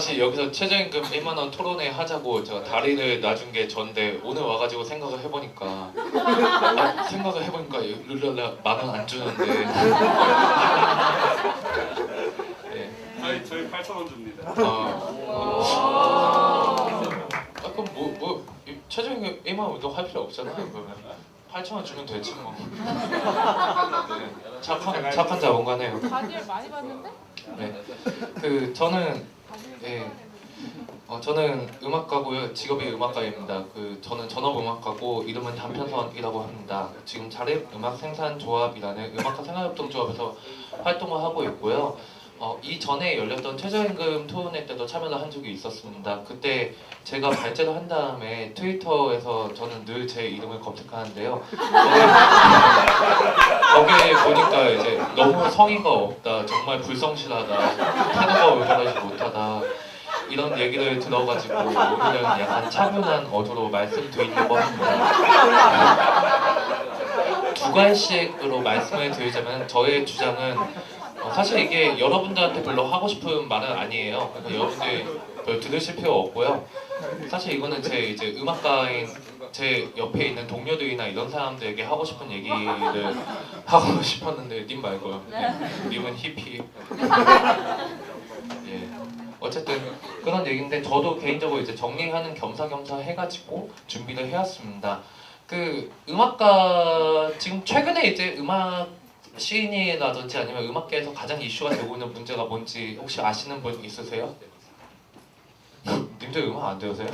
사실 여기서 최저임금 1만 원 토론회 하자고 제가 다리를 놔준 게 전데 오늘 와가지고 생각을 해보니까 룰랄라 1만 원 안 주는데. 네. 저희 8,000원 줍니다. 그럼 뭐 최저임금 1만 원 운동 할 필요 없잖아요. 그러면 8,000원 주면 되지 뭐. 네. 착한 자본가네요. 바디를 많이 봤는데? 네. 저는 저는 음악가고요. 직업이 음악가입니다. 저는 전업 음악가고 이름은 단편선이라고 합니다. 지금 자립음악생산조합이라는 음악가 생활협동조합에서 활동을 하고 있고요. 이전에 열렸던 최저임금 토론회 때도 참여를 한 적이 있었습니다. 그때 제가 발제를 한 다음에 트위터에서 저는 늘 제 이름을 검색하는데요. 거기에 보니까 이제 너무 성의가 없다, 정말 불성실하다, 태도가 올바르지 못하다 이런 얘기를 들어가지고 오늘은 약간 차분한 어조로 말씀드리려고 합니다. 두 가지씩으로 말씀을 드리자면 저의 주장은 사실 이게 여러분들한테 별로 하고 싶은 말은 아니에요. 그러니까 여러분들 별 들으실 필요 없고요. 사실 이거는 제 이제 음악가인 제 옆에 있는 동료들이나 이런 사람들에게 하고 싶은 얘기를 하고 싶었는데 님 말고요. 네. 님은 히피. 예. 어쨌든 그런 얘기인데 저도 개인적으로 이제 정리하는 겸사겸사 해가지고 준비를 해왔습니다. 음악가 지금 최근에 이제 음악 시인이라든지 아니면 음악계에서 가장 이슈가 되고 있는 문제가 뭔지 혹시 아시는 분 있으세요? 님들 음악 안 들으세요?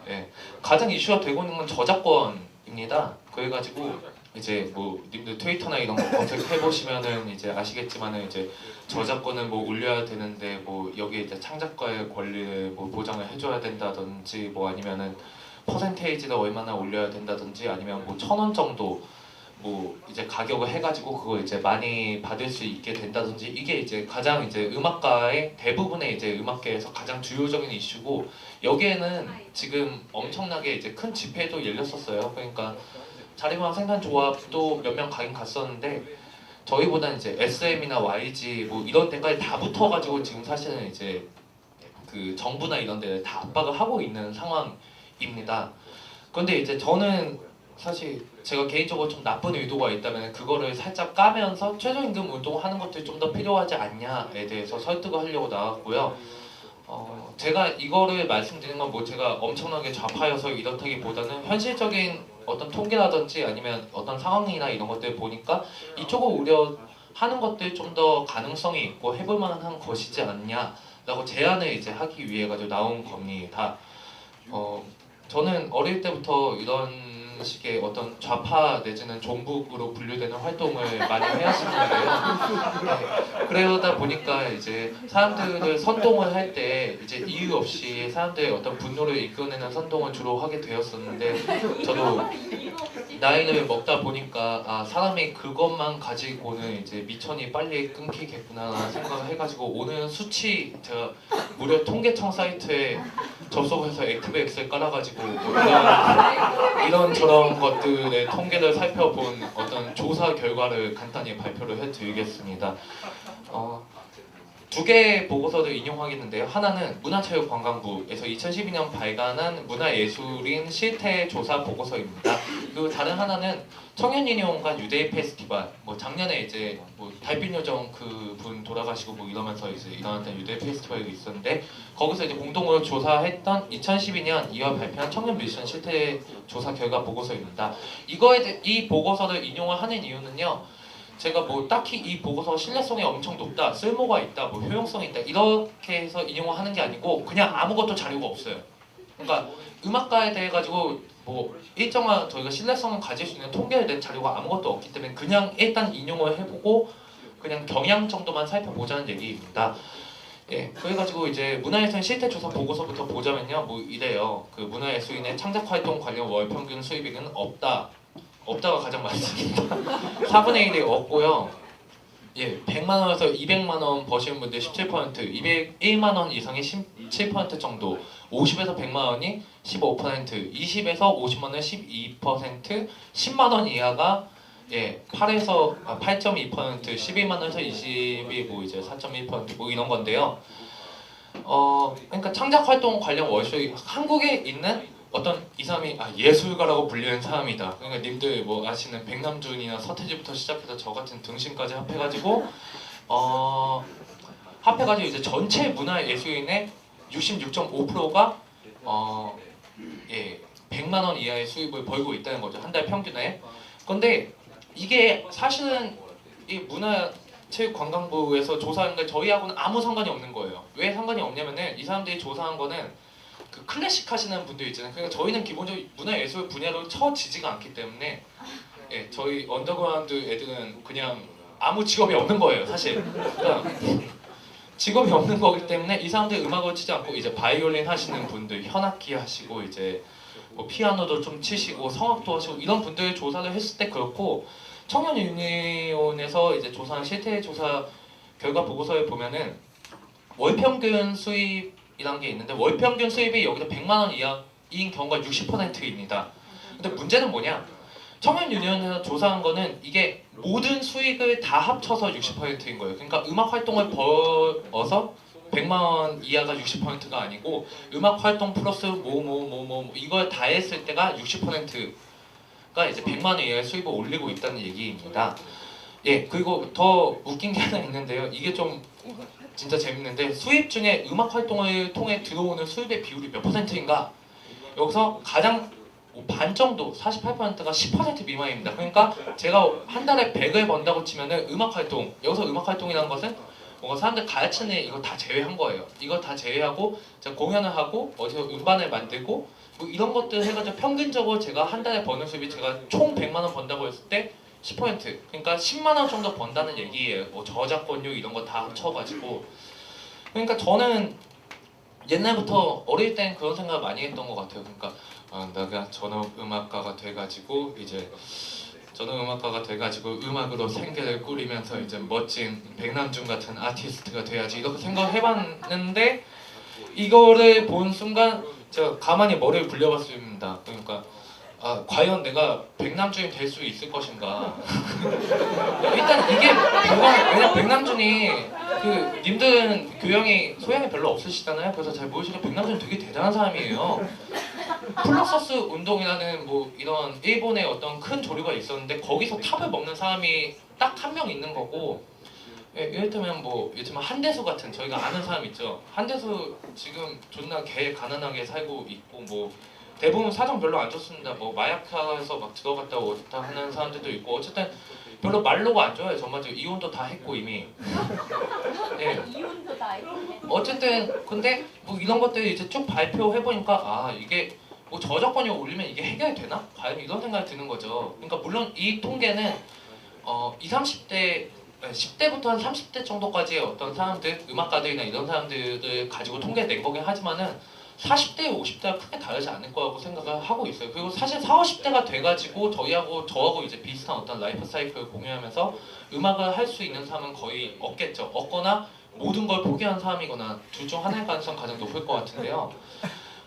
네. 가장 이슈가 되고 있는 건 저작권입니다. 그래가지고 이제 뭐 님들 트위터나 이런 거 검색해 보시면은 이제 아시겠지만은 이제 저작권을 뭐 올려야 되는데 뭐 여기에 이제 창작가의 권리를 뭐 보장을 해줘야 된다든지 뭐 아니면은 퍼센테이지를 얼마나 올려야 된다든지 아니면 뭐 1,000원 정도 뭐 이제 가격을 해가지고 그거 이제 많이 받을 수 있게 된다든지 이게 이제 가장 이제 음악가의 대부분의 이제 음악계에서 가장 주요적인 이슈고 여기에는 지금 엄청나게 이제 큰 집회도 열렸었어요. 그러니까 자립음악 생산조합도 몇 명 가긴 갔었는데 저희보다는 이제 SM이나 YG 뭐 이런 데까지 다 붙어가지고 지금 사실은 이제 정부나 이런 데 다 압박을 하고 있는 상황입니다. 그런데 이제 저는 사실 제가 개인적으로 좀 나쁜 의도가 있다면 그거를 살짝 까면서 최저임금 운동하는 것들이 좀 더 필요하지 않냐에 대해서 설득을 하려고 나왔고요. 제가 이거를 말씀드리는 건 뭐 제가 엄청나게 좌파여서 이렇다기보다는 현실적인 어떤 통계라든지 아니면 어떤 상황이나 이런 것들 보니까 이쪽을 우려하는 것들이 좀 더 가능성이 있고 해볼 만한 것이지 않냐라고 제안을 이제 하기 위해 가지고 나온 겁니다. 저는 어릴 때부터 이런 식의 어떤 좌파 내지는 종북으로 분류되는 활동을 많이 해왔었는데요. 네, 그러다 보니까 이제 사람들을 선동을 할 때 이제 이유 없이 사람들의 어떤 분노를 이끌어내는 선동을 주로 하게 되었었는데 저도 나이를 먹다 보니까 사람이 그것만 가지고는 이제 미천이 빨리 끊기겠구나 생각을 해가지고 오늘 수치 제가 무려 통계청 사이트에 접속해서 액티브 엑셀 깔아가지고 뭐 이런 저런 것들의 통계를 살펴본 어떤 조사 결과를 간단히 발표를 해드리겠습니다. 두 개의 보고서를 인용하겠는데요. 하나는 문화체육관광부에서 2012년 발간한 문화예술인 실태조사 보고서입니다. 그리고 다른 하나는 청년인용관 유데이 페스티벌, 뭐 작년에 이제 뭐 달빛요정 그분 돌아가시고 뭐 이러면서 이제 일어났던 유데이 페스티벌이 있었는데 거기서 이제 공동으로 조사했던 2012년 2월 발표한 청년 뮤지션 실태조사 결과 보고서입니다. 이 보고서를 인용을 하는 이유는요. 제가 뭐 딱히 이 보고서 신뢰성이 엄청 높다, 쓸모가 있다, 뭐 효용성이 있다 이렇게 해서 인용을 하는 게 아니고 그냥 아무것도 자료가 없어요. 그러니까 음악가에 대해 가지고 뭐 일정한 저희가 신뢰성을 가질 수 있는 통계를 낸 자료가 아무것도 없기 때문에 그냥 일단 인용을 해보고 그냥 경향 정도만 살펴보자는 얘기입니다. 예, 그래가지고 이제 문화예술 실태조사 보고서부터 보자면요, 뭐 이래요. 문화예술인의 창작활동 관련 월 평균 수입액은 없다가 가장 많습니다. 4분의 1이 없고요. 예, 100만 원에서 200만 원 버시는 분들 17%, 201만 원 이상이 17% 정도, 50에서 100만 원이 15%, 20에서 50만 원은 12%, 10만 원 이하가 8.2%, 11만 원에서 20이 뭐 이제 4.1% 뭐 이런 건데요. 그러니까 창작 활동 관련 월쇼 한국에 있는 어떤 이 사람이 예술가라고 불리는 사람이다. 그러니까 님들 뭐 아시는 백남준이나 서태지부터 시작해서 저 같은 등신까지 합해가지고 합해가지고 이제 전체 문화 예술인의 66.5%가 예 100만 원 이하의 수입을 벌고 있다는 거죠. 한 달 평균에. 근데 이게 사실은 이 문화체육관광부에서 조사한 게 저희하고는 아무 상관이 없는 거예요. 왜 상관이 없냐면은 이 사람들이 조사한 거는 그 클래식 하시는 분들 있잖아요. 그러니까 저희는 기본적으로 문화예술 분야로 쳐지지가 않기 때문에 예, 저희 언더그라운드 애들은 그냥 아무 직업이 없는 거예요, 사실. 그러니까 직업이 없는 거기 때문에 이 사람들 음악을 치지 않고 이제 바이올린 하시는 분들, 현악기 하시고 이제 뭐 피아노도 좀 치시고 성악도 하시고 이런 분들 조사를 했을 때 그렇고 청년 유니온에서 이제 조사한 실태 조사 결과 보고서에 보면은 월 평균 수입이란 게 있는데 월 평균 수입이 여기서 100만 원 이하인 경우가 60%입니다. 근데 문제는 뭐냐? 청년 유니온에서 조사한 거는 이게 모든 수익을 다 합쳐서 60%인 거예요. 그러니까 음악 활동을 벌어서 100만 원 이하가 60%가 아니고 음악 활동 플러스 이걸 다 했을 때가 60%가 이제 100만 원 이하의 수입을 올리고 있다는 얘기입니다. 예, 그리고 더 웃긴 게 하나 있는데요. 이게 좀 진짜 재밌는데 수입 중에 음악 활동을 통해 들어오는 수입의 비율이 몇 %인가? 여기서 가장 반 정도 48%가 10% 미만입니다. 그러니까 제가 한 달에 100을 번다고 치면은 음악 활동 여기서 음악 활동이라는 것은 뭔가 사람들 가르치는 이거 다 제외한 거예요. 이거 다 제외하고 제가 공연을 하고 어디서 음반을 만들고 뭐 이런 것들 해가지고 평균적으로 제가 한 달에 버는 수입이 제가 총 100만 원 번다고 했을 때 10% 그러니까 10만 원 정도 번다는 얘기예요. 뭐 저작권료 이런 거 다 합쳐가지고 그러니까 저는 옛날부터 어릴 땐 그런 생각을 많이 했던 것 같아요. 그러니까 내가 전업음악가가 돼가지고 이제 전업음악가가 돼가지고 음악으로 생계를 꾸리면서 이제 멋진 백남준 같은 아티스트가 돼야지 이렇게 생각을 해봤는데 이거를 본 순간 제가 가만히 머리를 굴려봤습니다. 그러니까 과연 내가 백남준이 될 수 있을 것인가. 일단 이게 왜냐면 백남준이 그 님들은 교양이 소양이 별로 없으시잖아요. 그래서 잘 모르시고 백남준 되게 대단한 사람이에요. 플럭서스 운동이라는 뭐 이런 일본의 어떤 큰 조류가 있었는데 거기서 탑을 먹는 사람이 딱 한 명 있는 거고 예, 이를테면 뭐 요즘은 한대수 같은 저희가 아는 사람 있죠. 한대수 지금 존나 개 가난하게 살고 있고 뭐 대부분 사정 별로 안 좋습니다. 뭐 마약하에서 막 들어갔다 오다 하는 사람들도 있고 어쨌든 별로 말로가 안 좋아요. 전반적으로 이혼도 다 했고 이미. 예. 이혼도 다 했네. 어쨌든 근데 뭐 이런 것들 이제 쭉 발표해 보니까 이게 뭐 저작권이 올리면 이게 해결이 되나? 과연 이런 생각이 드는 거죠. 그러니까 물론 이 통계는 20, 30대 10대부터 한 30대 정도까지의 어떤 사람들, 음악가들이나 이런 사람들을 가지고 통계 낸 거긴 하지만은 40대, 50대가 크게 다르지 않을 거라고 생각을 하고 있어요. 그리고 사실 40, 50대가 돼가지고 저하고 이제 비슷한 어떤 라이프 사이클을 공유하면서 음악을 할 수 있는 사람은 거의 없겠죠. 없거나 모든 걸 포기한 사람이거나 둘 중 하나일 가능성이 가장 높을 것 같은데요.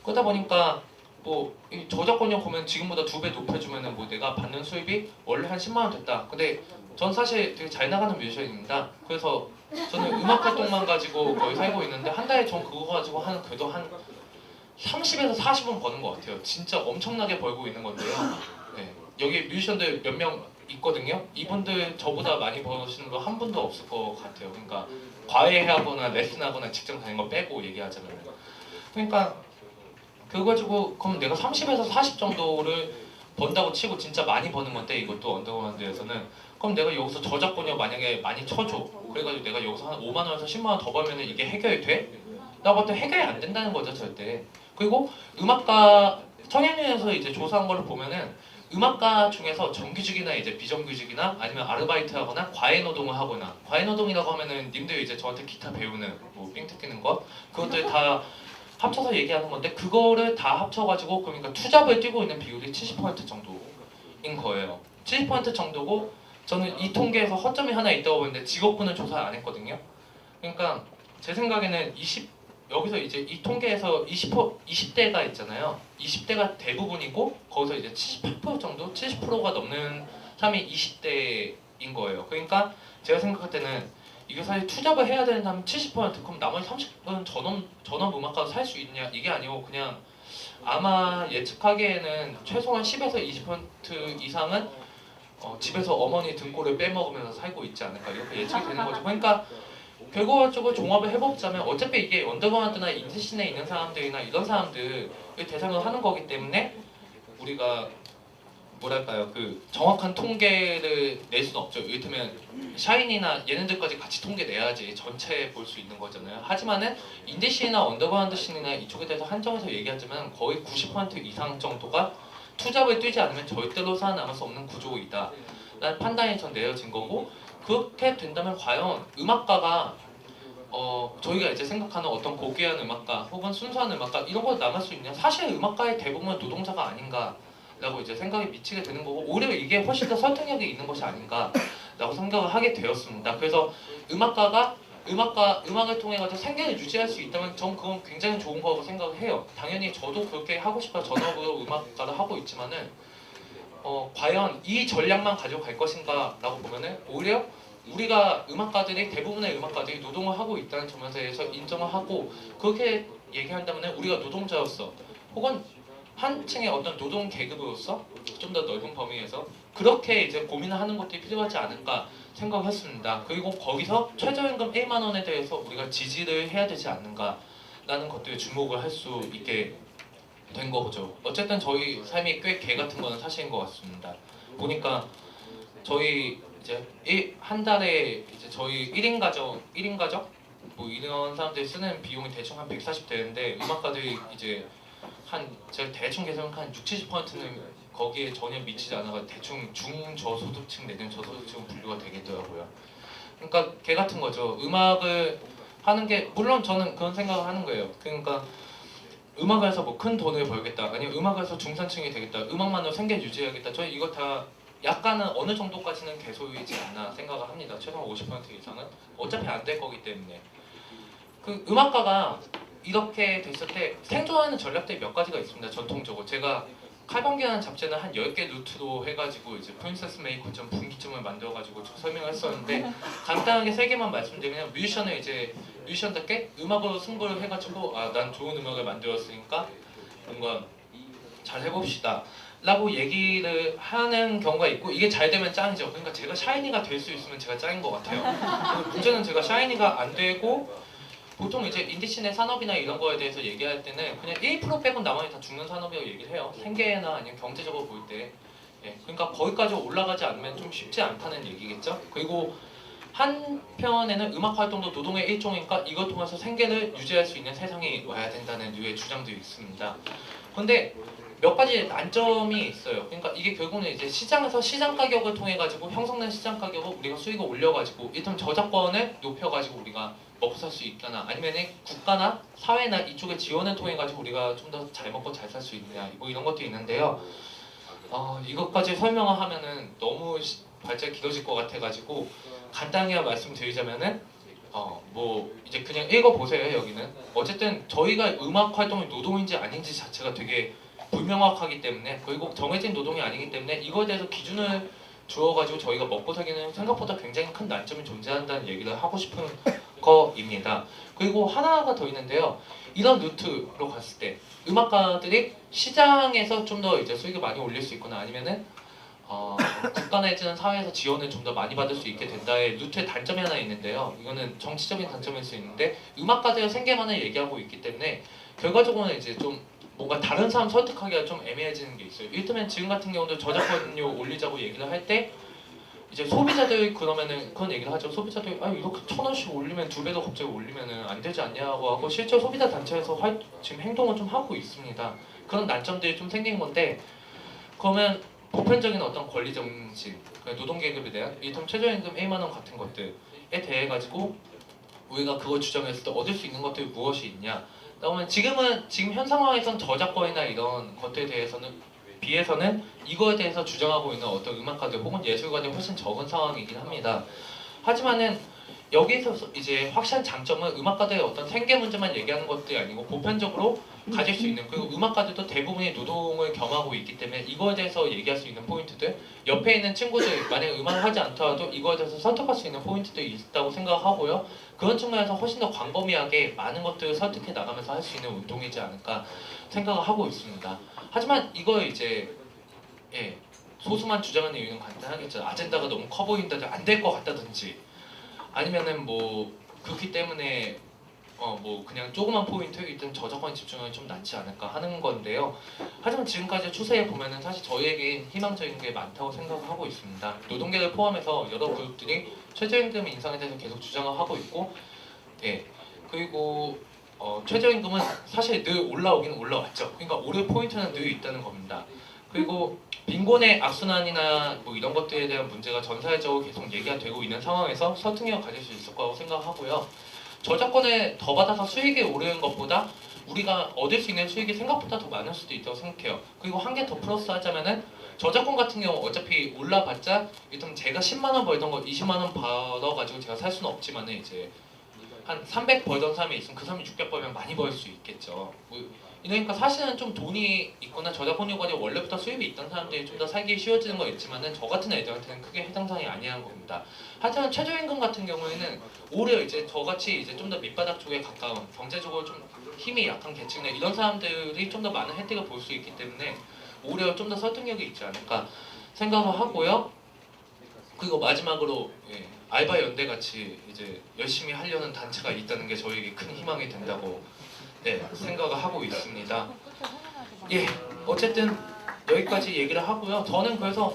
그러다 보니까 뭐 이 저작권료 보면 지금보다 2배 높여주면은 뭐 내가 받는 수입이 원래 한 10만 원 됐다. 근데 전 사실 되게 잘 나가는 뮤지션입니다. 그래서 저는 음악 활동만 가지고 거의 살고 있는데 한 달에 전 그거 가지고 그래도 한 30에서 40은 버는 것 같아요. 진짜 엄청나게 벌고 있는 건데요. 네. 여기 뮤지션들 몇 명 있거든요. 이분들 저보다 많이 버시는 분 한 분도 없을 것 같아요. 그러니까 과외하거나 레슨하거나 직장 다니는 거 빼고 얘기하자면. 그러니까 그거 가지고 그럼 내가 30에서 40 정도를 번다고 치고 진짜 많이 버는 건데 이것도 언더그라운드에서는 그럼 내가 여기서 저작권료 만약에 많이 쳐줘. 그래가지고 내가 여기서 한 5만 원에서 10만 원 더 벌면 이게 해결이 돼? 나 봤을 때 해결이 안 된다는 거죠 절대. 그리고 음악가 청년연에서 이제 조사한 걸 보면은 음악가 중에서 정규직이나 이제 비정규직이나 아니면 아르바이트하거나 과외노동을 하거나 과외노동이라고 하면은 님들 이제 저한테 기타 배우는 뭐 삥 뜯기는 것 그것들 다 합쳐서 얘기하는 건데 그거를 다 합쳐가지고 그러니까 투잡을 뛰고 있는 비율이 70% 정도인 거예요. 70% 정도고 저는 이 통계에서 허점이 하나 있다고 보는데 직업군을 조사 안 했거든요. 그러니까 제 생각에는 여기서 이제 이 통계에서 20대가 있잖아요. 20대가 대부분이고 거기서 이제 78% 정도, 70%가 넘는 사람이 20대인 거예요. 그러니까 제가 생각할 때는 이게 사실 투잡을 해야 된다면 70% 그럼 나머지 30%는 전업 음악가도 살 수 있냐 이게 아니고 그냥 아마 예측하기에는 최소한 10에서 20% 이상은 집에서 어머니 등골을 빼먹으면서 살고 있지 않을까 이렇게 예측이 되는 거죠. 그러니까 결과적으로 종합을 해보자면 어차피 이게 언더그라운드나 인디씬에 있는 사람들이나 이런 사람들을 대상으로 하는 거기 때문에 우리가 뭐랄까요 그 정확한 통계를 낼 수는 없죠. 이를테면 샤이니나 얘네들까지 같이 통계 내야지 전체 볼 수 있는 거잖아요. 하지만은 인디씬이나 언더그라운드 씬이나 이쪽에 대해서 한정해서 얘기하자면 거의 90% 이상 정도가 투잡을 뛰지 않으면 절대로 살아남을 수 없는 구조이다 라는 판단이 전 내려진 거고, 그렇게 된다면 과연 음악가가 저희가 이제 생각하는 어떤 고귀한 음악가 혹은 순수한 음악가 이런 거 남을 수 있냐? 사실 음악가의 대부분은 노동자가 아닌가라고 이제 생각이 미치게 되는 거고, 오히려 이게 훨씬 더 설득력이 있는 것이 아닌가라고 생각을 하게 되었습니다. 그래서 음악을 통해 가지고 생계를 유지할 수 있다면 전 그건 굉장히 좋은 거라고 생각을 해요. 당연히 저도 그렇게 하고 싶어 전업으로 음악가를 하고 있지만은 과연 이 전략만 가져갈 것인가라고 보면은 오히려 우리가 음악가들이 대부분의 음악가들이 노동을 하고 있다는 점에서 인정을 하고, 그렇게 얘기한다면 우리가 노동자로서 혹은 한층의 어떤 노동 계급으로서 좀 더 넓은 범위에서 그렇게 이제 고민을 하는 것들이 필요하지 않을까 생각했습니다. 그리고 거기서 최저임금 1만 원에 대해서 우리가 지지를 해야 되지 않는가라는 것들에 주목을 할 수 있게 된 거죠. 어쨌든 저희 삶이 꽤 개 같은 거는 사실인 것 같습니다. 보니까 저희 이제 한 달에 이제 저희 1인 가족 뭐 이런 사람들이 쓰는 비용이 대충 한 140 되는데 음악가들이 이제 제가 대충 계산한 한 60~70%는 거기에 전혀 미치지 않아서 대충 중저소득층 내지는 저소득층 분류가 되겠더라고요. 그러니까 개 같은 거죠. 음악을 하는 게 물론 저는 그런 생각을 하는 거예요. 그러니까 음악을 해서 뭐 큰 돈을 벌겠다, 아니면 음악을 해서 중산층이 되겠다, 음악만으로 생계 유지해야겠다. 저는 이거 다 약간은 어느 정도까지는 개소유이지 않나 생각을 합니다. 최소한 50% 이상은 어차피 안 될 거기 때문에. 그 음악가가 이렇게 됐을 때 생존하는 전략들이 몇 가지가 있습니다. 전통적으로 제가 칼방기라는 잡지는 한 10개 루트로 해가지고 이제 프린세스 메이 9점 분기점을 만들어가지고 설명을 했었는데 간단하게 3개만 말씀드리면, 뮤지션답게 음악으로 승부를 해가지고 난 좋은 음악을 만들었으니까 뭔가 잘 해봅시다 라고 얘기를 하는 경우가 있고, 이게 잘 되면 짱이죠. 그러니까 제가 샤이니가 될 수 있으면 제가 짱인 것 같아요. 문제는 제가 샤이니가 안 되고, 보통 이제 인디씬의 산업이나 이런 거에 대해서 얘기할 때는 그냥 1% 빼곤 나머지 다 죽는 산업이라고 얘기를 해요. 생계나 아니면 경제적으로 볼 때. 그러니까 거기까지 올라가지 않으면 좀 쉽지 않다는 얘기겠죠. 그리고 한편에는 음악 활동도 노동의 일종이니까 이걸 통해서 생계를 유지할 수 있는 세상이 와야 된다는 류의 주장들이 있습니다. 그런데 몇 가지 난점이 있어요. 그러니까 이게 결국은 이제 시장에서 시장 가격을 통해 가지고 형성된 시장 가격을 우리가 수익을 올려가지고 일단 저작권을 높여가지고 우리가 먹고 살 수 있거나, 아니면 국가나 사회나 이쪽의 지원을 통해 가지고 우리가 좀 더 잘 먹고 잘 살 수 있느냐 뭐 이런 것도 있는데요. 이것까지 설명을 하면은 너무 발제가 길어질 것 같아가지고 간단하게 말씀드리자면은 뭐 이제 그냥 읽어보세요. 여기는 어쨌든 저희가 음악 활동이 노동인지 아닌지 자체가 되게 불명확하기 때문에, 그리고 정해진 노동이 아니기 때문에 이거에 대해서 기준을 주어가지고 저희가 먹고 살기는 생각보다 굉장히 큰 난점이 존재한다는 얘기를 하고 싶은 거입니다. 그리고 하나가 더 있는데요. 이런 루트로 갔을 때 음악가들이 시장에서 좀 더 이제 수익을 많이 올릴 수 있거나, 아니면은 국가 내지는 사회에서 지원을 좀 더 많이 받을 수 있게 된다의 루트의 단점이 하나 있는데요. 이거는 정치적인 단점일 수 있는데, 음악가들의 생계만을 얘기하고 있기 때문에 결과적으로는 이제 좀 뭔가 다른 사람 설득하기가 좀 애매해지는 게 있어요. 이를테면 지금 같은 경우도 저작권료 올리자고 얘기를 할 때 이제 소비자들이 그러면은 그런 얘기를 하죠. 소비자들이 이렇게 1,000원씩 올리면 2배도 갑자기 올리면은 안 되지 않냐고 하고, 실제 소비자 단체에서 지금 행동을 좀 하고 있습니다. 그런 난점들이 좀 생긴 건데, 그러면 보편적인 어떤 권리 정신, 노동 계급에 대한 이를테면 최저임금 1만 원 같은 것들에 대해 가지고 우리가 그걸 주장했을 때 얻을 수 있는 것들이 무엇이 있냐? 그러면 지금 현 상황에선 저작권이나 이런 것들에 비해서는 이거에 대해서 주장하고 있는 어떤 음악가들 혹은 예술가들이 훨씬 적은 상황이긴 합니다. 하지만은 여기서 이제 확실한 장점은 음악가들의 어떤 생계 문제만 얘기하는 것들이 아니고 보편적으로 가질 수 있는, 그리고 음악가들도 대부분이 노동을 겸하고 있기 때문에 이거에 대해서 얘기할 수 있는 포인트들, 옆에 있는 친구들 만약에 음악을 하지 않더라도 이거에 대해서 설득할 수 있는 포인트들이 있다고 생각하고요. 그런 측면에서 훨씬 더 광범위하게 많은 것들을 설득해 나가면서 할 수 있는 운동이지 않을까 생각을 하고 있습니다. 하지만 이거 이제 소수만 주장하는 이유는 간단하겠죠. 아젠다가 너무 커 보인다, 안 될 것 같다든지, 아니면은 뭐 그렇기 때문에 뭐 그냥 조그만 포인트이든 저작권에 집중하면 좀 낫지 않을까 하는 건데요. 하지만 지금까지 추세에 보면은 사실 저희에겐 희망적인 게 많다고 생각을 하고 있습니다. 노동계를 포함해서 여러 그룹들이 최저임금 인상에 대해서 계속 주장을 하고 있고, 그리고 최저임금은 사실 늘 올라오긴 올라왔죠. 그러니까 오를 포인트는 늘 있다는 겁니다. 그리고 빈곤의 악순환이나 뭐 이런 것들에 대한 문제가 전 사회적으로 계속 얘기가 되고 있는 상황에서 설득력을 가질 수 있을 거라고 생각하고요. 저작권을 더 받아서 수익이 오르는 것보다 우리가 얻을 수 있는 수익이 생각보다 더 많을 수도 있다고 생각해요. 그리고 한 개 더 플러스 하자면은 저작권 같은 경우 어차피 올라봤자 일단 제가 10만 원 벌던 거 20만 원 벌어가지고 제가 살 수는 없지만은 이제 한 300 벌던 사람이 있으면 그 사람이 600 벌면 많이 벌 수 있겠죠. 그러니까 사실은 좀 돈이 있거나 저작권료가 원래부터 수입이 있던 사람들이 좀 더 살기 쉬워지는 건 있지만은 저 같은 애들한테는 크게 해당사항이 아니라는 겁니다. 하지만 최저임금 같은 경우에는 오히려 이제 저같이 이제 좀 더 밑바닥 쪽에 가까운 경제적으로 좀 힘이 약한 계층이나 이런 사람들이 좀 더 많은 혜택을 볼 수 있기 때문에 오히려 좀 더 설득력이 있지 않을까 생각을 하고요. 그리고 마지막으로 알바 연대 같이 이제 열심히 하려는 단체가 있다는 게 저에게 큰 희망이 된다고 생각을 하고 있습니다. 어쨌든 여기까지 얘기를 하고요. 저는 그래서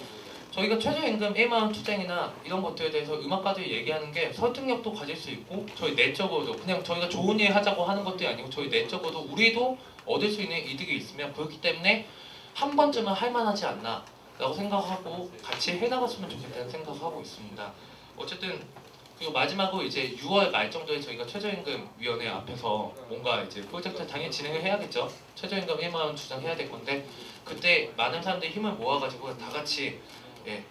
저희가 최저임금 1만 원 투쟁이나 이런 것들에 대해서 음악가들이 얘기하는 게 설득력도 가질 수 있고 저희 내적으로도 그냥 저희가 좋은 일 하자고 하는 것들이 아니고 저희 내적으로도 우리도 얻을 수 있는 이득이 있으면 그렇기 때문에 한 번쯤은 할 만하지 않나 라고 생각하고 같이 해나갔으면 좋겠다는 생각을 하고 있습니다. 어쨌든 그리고 마지막으로 이제 6월 말 정도에 저희가 최저임금 위원회 앞에서 뭔가 이제 프로젝트를 당연히 진행을 해야겠죠. 최저임금 1만 원 주장해야 될 건데 그때 많은 사람들이 힘을 모아가지고 다 같이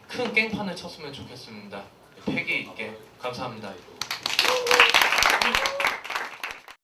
큰 깽판을 쳤으면 좋겠습니다. 패기 있게 감사합니다.